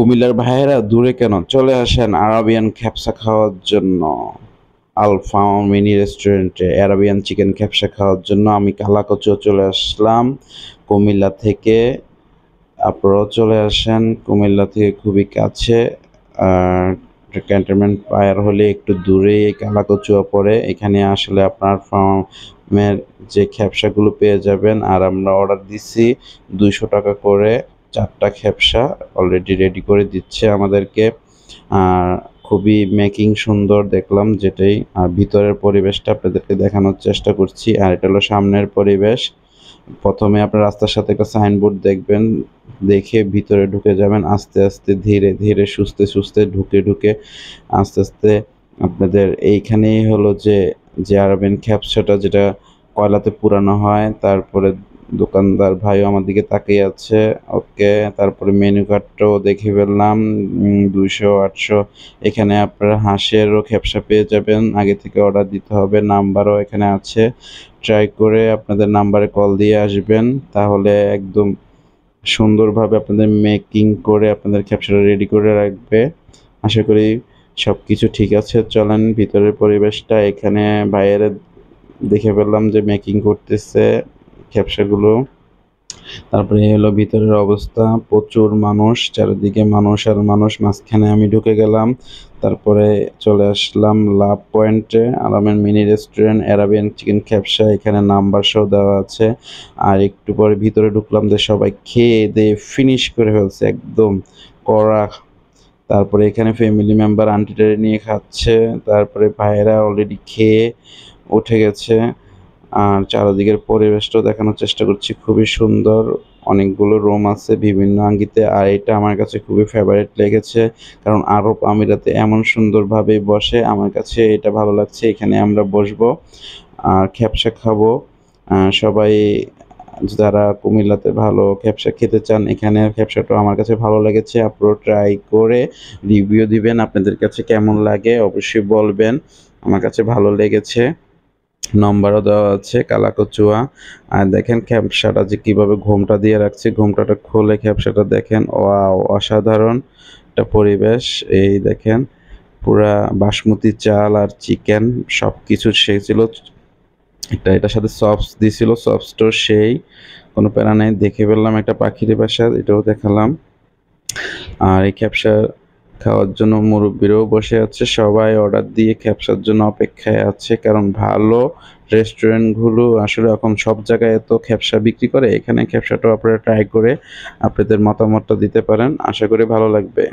কুমিল্লার ভাইয়েরা দূরে কেন, চলে আসেন আরাবিয়ান খ্যাপসা খাওয়ার জন্য। আলফা মিনি রেস্টুরেন্টে আরাবিয়ান চিকেন খ্যাপসা খাওয়ার জন্য আমি কালাকচুয়া চলে আসলাম কুমিল্লা থেকে। আপনারাও চলে আসেন, কুমিল্লা থেকে খুবই কাছে। আর ক্যান্টনমেন্ট পার হলে একটু দূরেই এই কালাকচুয়া পড়ে। এখানে আসলে আপনার ফার্মের যে খ্যাপসাগুলো পেয়ে যাবেন। আর আমরা অর্ডার দিছি 200 টাকা করে 4টা খ্যাপসা অলরেডি রেডি করে দিচ্ছে আমাদেরকে। আর খুবই মেকিং সুন্দর দেখলাম যেটাই। আর ভিতরের পরিবেশটা আপনাদেরকে দেখানোর চেষ্টা করছি। আর এটা হলো সামনের পরিবেশ। প্রথমে আপনার রাস্তার সাথে একটা সাইনবোর্ড দেখবেন, দেখে ভিতরে ঢুকে যাবেন আস্তে আস্তে, ধীরে ধীরে, সুস্থে সুস্থে ঢুকে আস্তে আস্তে আপনাদের এইখানেই হলো যে আরাবিয়ান খ্যাপসাটা যেটা কয়লাতে পুরানো হয়। তারপরে দোকানদার ভাইও আমার দিকে তাকিয়ে আছে। ওকে, তারপরে মেনু কার্ডটাও দেখে ফেললাম। 200, 800 এখানে আপনারা হাঁসেরও খ্যাপসা পেয়ে যাবেন। আগে থেকে অর্ডার দিতে হবে, নাম্বারও এখানে আছে। ট্রাই করে আপনাদের নাম্বারে কল দিয়ে আসবেন, তাহলে একদম সুন্দরভাবে আপনাদের মেকিং করে আপনাদের খ্যাপসাটা রেডি করে রাখবে। আশা করি সব কিছু ঠিক আছে। চলেন ভিতরের পরিবেশটা, এখানে বাইরে দেখে পেলাম যে মেকিং করতেছে খ্যাপসাগুলো। তারপরে এই হলো ভিতরের অবস্থা, প্রচুর মানুষ, চারিদিকে মানুষ আর মানুষ, মাঝখানে আমি ঢুকে গেলাম। তারপরে চলে আসলাম লাভ পয়েন্টে, Arabian mini restaurant Arabian chicken খ্যাপসা। এখানে নাম্বার সহ দেওয়া আছে। আর একটু পরে ভিতরে ঢুকলাম, যে সবাই খেয়ে দিয়ে ফিনিশ করে ফেলছে একদম কড়া। তারপরে এখানে ফ্যামিলি মেম্বার আন্টিটারে নিয়ে খাচ্ছে। তারপরে ভাইয়েরা অলরেডি খেয়ে উঠে গেছে। আর চারদিকের পরিবেশটাও দেখানোর চেষ্টা করছি, খুবই সুন্দর। অনেকগুলো রুম আছে বিভিন্ন আঙ্গিতে। আর এটা আমার কাছে খুবই ফেভারিট লেগেছে, কারণ আরব আমিরাতে এমন সুন্দরভাবেই বসে। আমার কাছে এটা ভালো লাগছে, এখানে আমরা বসবো আর খ্যাপসা খাবো। সবাই যারা কুমিল্লাতে ভালো খ্যাপসা খেতে চান, এখানে খ্যাপসাটাও আমার কাছে ভালো লেগেছে। আপনারাও ট্রাই করে রিভিউ দিবেন, আপনাদের কাছে কেমন লাগে অবশ্যই বলবেন। আমার কাছে ভালো লেগেছে। নম্বরও দেওয়া আছে কালাকচুয়া। আর দেখেন খ্যাপসাটা যে কিভাবে ঘোমটা দিয়ে রাখছে, ঘোমটাটা খুলে খ্যাপসাটা দেখেন, ওয়াও, অসাধারণ একটা পরিবেশ। এই দেখেন পুরা বাসমতি চাল আর চিকেন সব কিছু সেই ছিল। এটার সাথে সস দিছিল, সসটাও সেই, কোনো প্যারা নাই। দেখে ফেললাম একটা পাখির বাসা, এটাও দেখালাম। আর এই খ্যাপসা খাওয়ার জন্য মুরব্বীরাও বসে আছে, সবাই অর্ডার দিয়ে খ্যাপসার জন্য অপেক্ষায় আছে। কারণ ভালো রেস্টুরেন্টগুলো আসলে এখন সব জায়গায় এত খ্যাপসা বিক্রি করে, এখানে খ্যাপসাটাও আপনারা ট্রাই করে আপনাদের মতামতটা দিতে পারেন। আশা করি ভালো লাগবে।